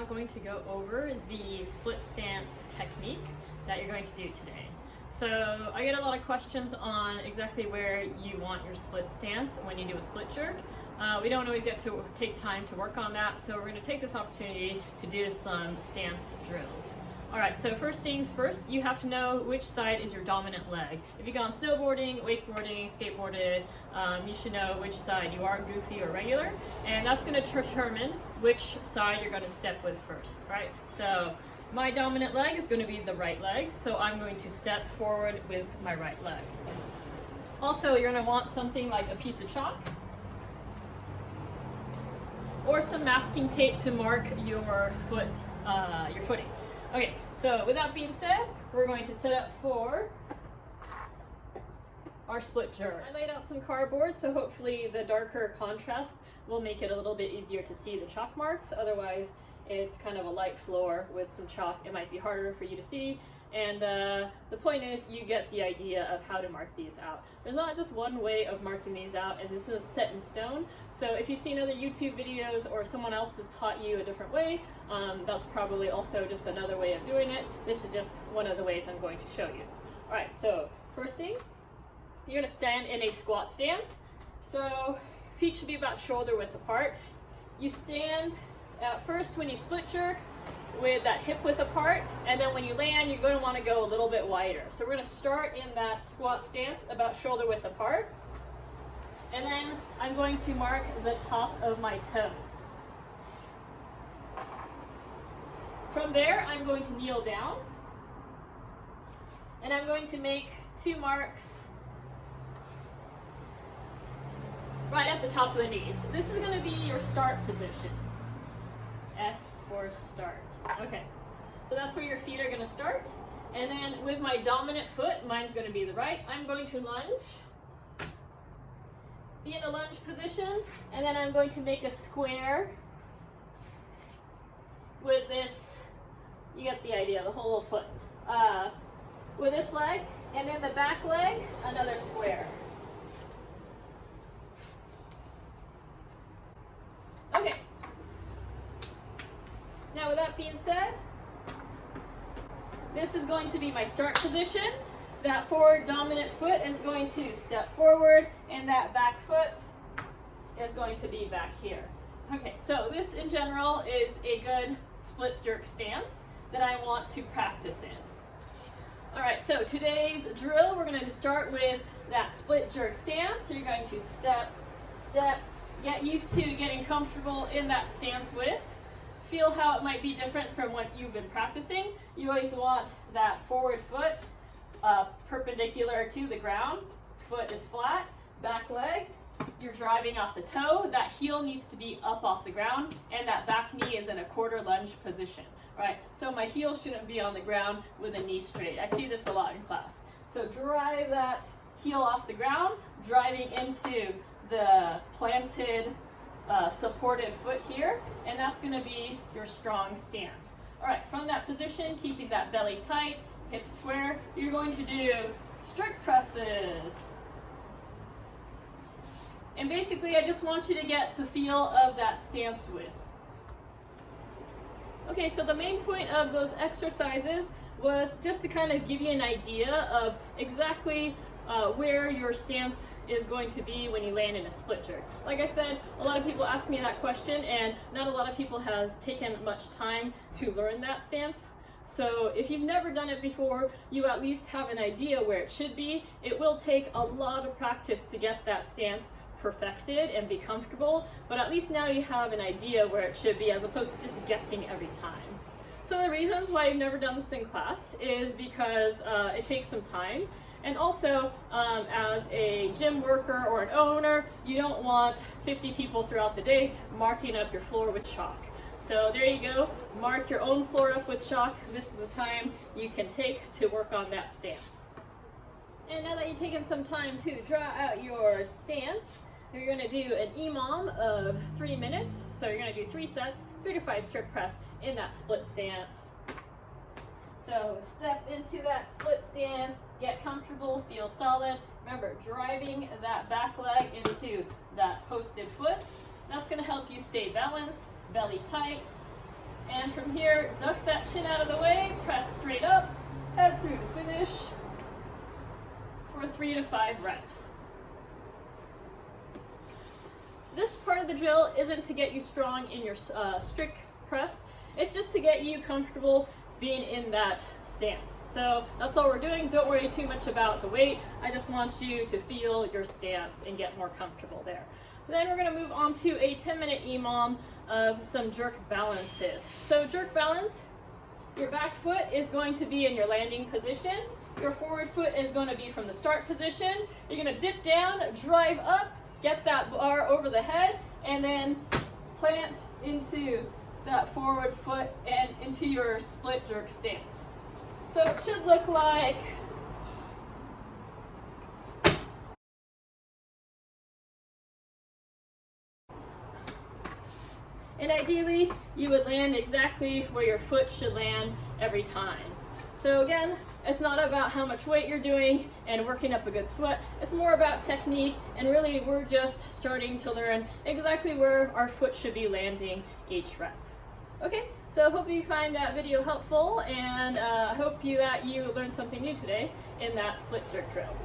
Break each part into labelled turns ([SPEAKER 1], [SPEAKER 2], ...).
[SPEAKER 1] going to go over the split stance technique that you're going to do today. So I get a lot of questions on exactly where you want your split stance when you do a split jerk. We don't always get to take time to work on that, so we're going to take this opportunity to do some stance drills. Alright, so first things first, you have to know which side is your dominant leg. If you've gone snowboarding, wakeboarding, skateboarded, you should know which side you are, goofy or regular, and that's going to determine which side you're going to step with first, right? So my dominant leg is going to be the right leg, so I'm going to step forward with my right leg. Also, you're going to want something like a piece of chalk or some masking tape to mark your footing. Okay, so with that being said, we're going to set up for our split jerk. I laid out some cardboard, so hopefully the darker contrast will make it a little bit easier to see the chalk marks. Otherwise, it's kind of a light floor with some chalk. It might be harder for you to see. And the point is, you get the idea of how to mark these out. There's not just one way of marking these out, and this isn't set in stone. So if you've seen other YouTube videos or someone else has taught you a different way, that's probably also just another way of doing it. This is just one of the ways I'm going to show you. All right, so first thing, you're going to stand in a squat stance. So feet should be about shoulder width apart. You stand at first when you split jerk with that hip width apart, and then when you land, you're going to want to go a little bit wider. So we're going to start in that squat stance about shoulder width apart, and then I'm going to mark the top of my toes. From there, I'm going to kneel down, and I'm going to make 2 marks right at the top of the knees. This is going to be your start position. S for start. Okay, so that's where your feet are going to start. And then with my dominant foot, mine's going to be the right, I'm going to lunge. Be in a lunge position, and then I'm going to make a square with this, you get the idea, the whole foot. With this leg, and then the back leg, another square. Okay. Now with that being said, this is going to be my start position. That forward dominant foot is going to step forward, and that back foot is going to be back here. Okay, so this in general is a good split jerk stance that I want to practice in. Alright, so today's drill, we're going to start with that split jerk stance. So you're going to step, step, get used to getting comfortable in that stance width. Feel how it might be different from what you've been practicing. You always want that forward foot perpendicular to the ground. Foot is flat. Back leg, you're driving off the toe. That heel needs to be up off the ground, and that back knee is in a quarter lunge position. Right? So my heel shouldn't be on the ground with the knee straight. I see this a lot in class. So drive that heel off the ground, driving into the planted supported foot here, and that's going to be your strong stance. All right, from that position, keeping that belly tight, hips square, you're going to do strict presses. And basically, I just want you to get the feel of that stance width. Okay, so the main point of those exercises was just to kind of give you an idea of exactly where your stance is going to be when you land in a split jerk. Like I said, a lot of people ask me that question, and not a lot of people have taken much time to learn that stance. So if you've never done it before, you at least have an idea where it should be. It will take a lot of practice to get that stance perfected and be comfortable, but at least now you have an idea where it should be, as opposed to just guessing every time. So the reasons why I've never done this in class is because it takes some time. And also, as a gym worker or an owner, you don't want 50 people throughout the day marking up your floor with chalk. So there you go, mark your own floor up with chalk. This is the time you can take to work on that stance. And now that you've taken some time to draw out your stance, you're going to do an EMOM of 3 minutes. So you're going to do 3 sets, 3 to 5 strict press in that split stance. So step into that split stance, get comfortable, feel solid. Remember, driving that back leg into that posted foot. That's going to help you stay balanced, belly tight. And from here, duck that chin out of the way, press straight up, head through to finish for 3 to 5 reps. This part of the drill isn't to get you strong in your strict press, it's just to get you comfortable being in that stance. So that's all we're doing. Don't worry too much about the weight. I just want you to feel your stance and get more comfortable there. Then we're going to move on to a 10-minute EMOM of some jerk balances. So jerk balance, your back foot is going to be in your landing position. Your forward foot is going to be from the start position. You're going to dip down, drive up, get that bar over the head, and then plant into that forward foot and into your split jerk stance. So it should look like and ideally you would land exactly where your foot should land every time. So again, it's not about how much weight you're doing and working up a good sweat. It's more about technique, and really we're just starting to learn exactly where our foot should be landing each rep. Okay, so I hope you find that video helpful, and I hope that you learned something new today in that split jerk drill.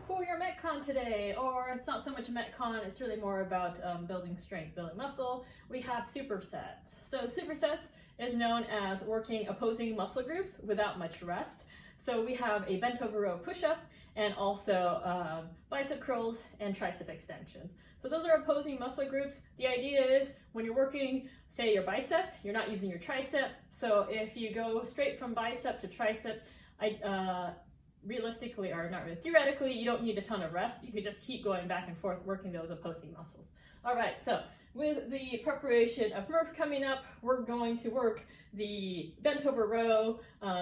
[SPEAKER 1] For your Metcon today, or it's not so much Metcon, it's really more about building strength, building muscle, we have supersets. So supersets is known as working opposing muscle groups without much rest. So we have a bent over row push-up and also bicep curls and tricep extensions. So those are opposing muscle groups. The idea is when you're working, say, your bicep, you're not using your tricep. So if you go straight from bicep to tricep, realistically, or not really, theoretically, you don't need a ton of rest. You could just keep going back and forth working those opposing muscles. All right, so with the preparation of Murph coming up, we're going to work the bent over row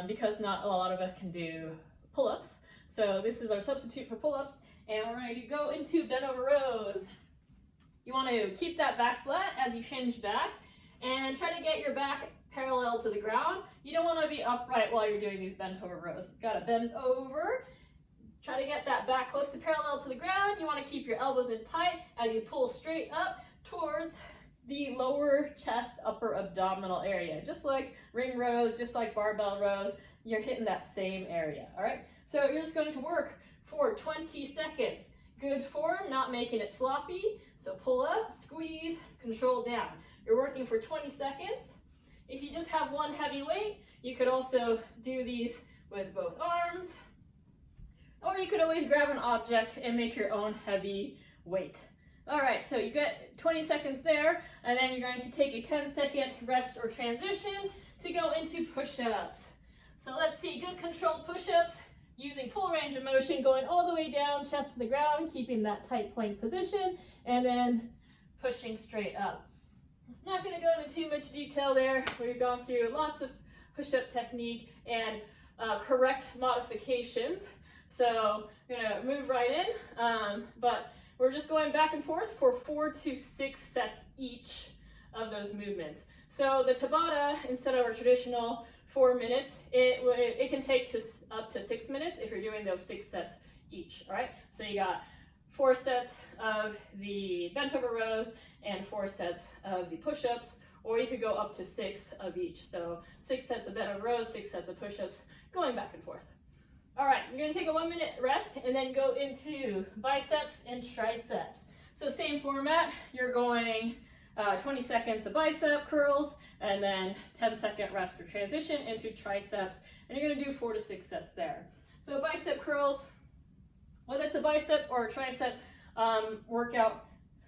[SPEAKER 1] because not a lot of us can do pull-ups. So this is our substitute for pull-ups, and we're going to go into bent over rows. You want to keep that back flat as you hinge back and try to get your back parallel to the ground. You don't want to be upright while you're doing these bent over rows. Got to bend over. Try to get that back close to parallel to the ground. You want to keep your elbows in tight as you pull straight up towards the lower chest, upper abdominal area. Just like ring rows, just like barbell rows, you're hitting that same area, all right? So you're just going to work for 20 seconds. Good form, not making it sloppy. So pull up, squeeze, control down. You're working for 20 seconds. If you just have one heavy weight, you could also do these with both arms, or you could always grab an object and make your own heavy weight. All right, so you get 20 seconds there, and then you're going to take a 10-second rest or transition to go into push-ups. So let's see, good controlled push-ups using full range of motion, going all the way down, chest to the ground, keeping that tight plank position, and then pushing straight up. Not going to go into too much detail there. We've gone through lots of push-up technique and correct modifications. So I'm going to move right in, but we're just going back and forth for 4 to 6 sets each of those movements. So the tabata, instead of our traditional 4 minutes, it can take up to 6 minutes if you're doing those 6 sets each, all right? So you got 4 sets of the bent over rows and 4 sets of the push-ups, or you could go up to 6 of each. So 6 sets of bent over rows, 6 sets of push-ups, going back and forth. All right, you're gonna take a 1-minute rest and then go into biceps and triceps. So same format, you're going 20 seconds of bicep curls and then 10-second rest or transition into triceps, and you're gonna do 4 to 6 sets there. So bicep curls, whether it's a bicep or a tricep workout,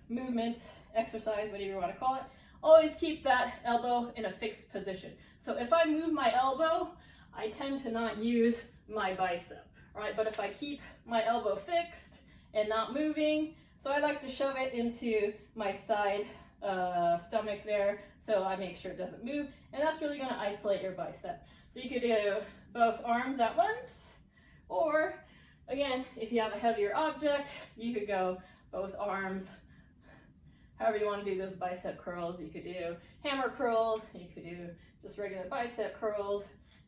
[SPEAKER 1] movement, exercise, whatever you want to call it, always keep that elbow in a fixed position. So if I move my elbow, I tend to not use my bicep, right? But if I keep my elbow fixed and not moving, so I like to shove it into my side stomach there, so I make sure it doesn't move, and that's really going to isolate your bicep. So you could do both arms at once, or again, if you have a heavier object, you could go both arms. However you want to do those bicep curls, you could do hammer curls, you could do just regular bicep curls,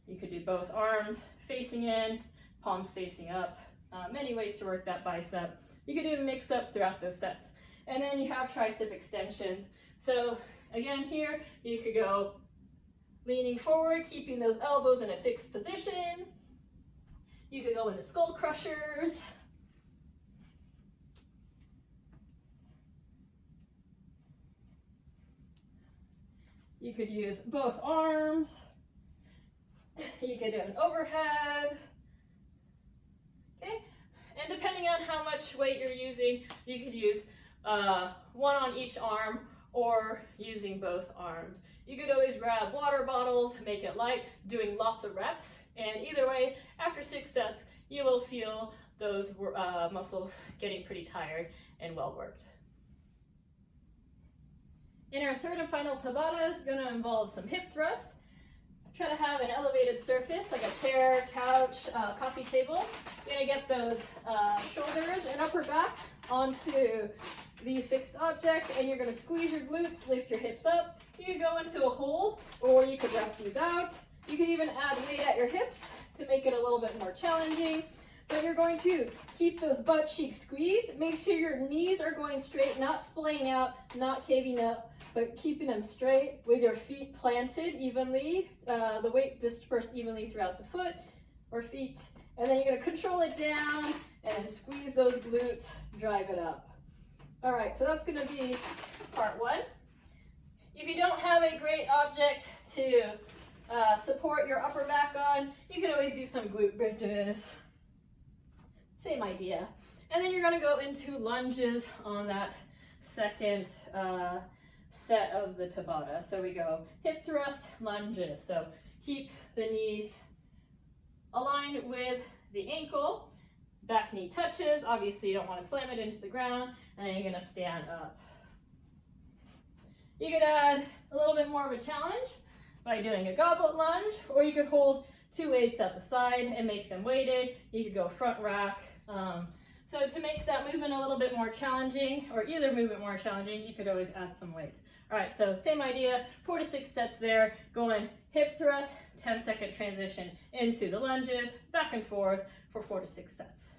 [SPEAKER 1] you could do both arms facing in, palms facing up, many ways to work that bicep. You could do a mix up throughout those sets. And then you have tricep extensions. So again here, you could go leaning forward, keeping those elbows in a fixed position. You could go into skull crushers. You could use both arms. You could do an overhead. Okay, and depending on how much weight you're using, you could use one on each arm or using both arms. You could always grab water bottles, make it light, doing lots of reps, and either way, after 6 sets, you will feel those muscles getting pretty tired and well worked. And our third and final tabata is going to involve some hip thrusts. Try to have an elevated surface like a chair, couch, coffee table. You're going to get those shoulders and upper back onto the fixed object, and you're going to squeeze your glutes, lift your hips up. You can go into a hold, or you could wrap these out. You could even add weight at your hips to make it a little bit more challenging. But you're going to keep those butt cheeks squeezed. Make sure your knees are going straight, not splaying out, not caving up, but keeping them straight with your feet planted evenly, the weight dispersed evenly throughout the foot or feet. And then you're going to control it down and then squeeze those glutes, drive it up. All right, so that's going to be part one. If you don't have a great object to support your upper back on, you can always do some glute bridges. Same idea. And then you're going to go into lunges on that second set of the tabata. So we go hip thrust, lunges. So keep the knees aligned with the ankle. Back knee touches. Obviously, you don't want to slam it into the ground. And then you're going to stand up. You could add a little bit more of a challenge by doing a goblet lunge, or you could hold 2 weights at the side and make them weighted. You could go front rack. So to make that movement a little bit more challenging, or either movement more challenging, you could always add some weight. All right, so same idea, 4 to 6 sets there, going hip thrust, 10-second transition into the lunges, back and forth for 4 to 6 sets.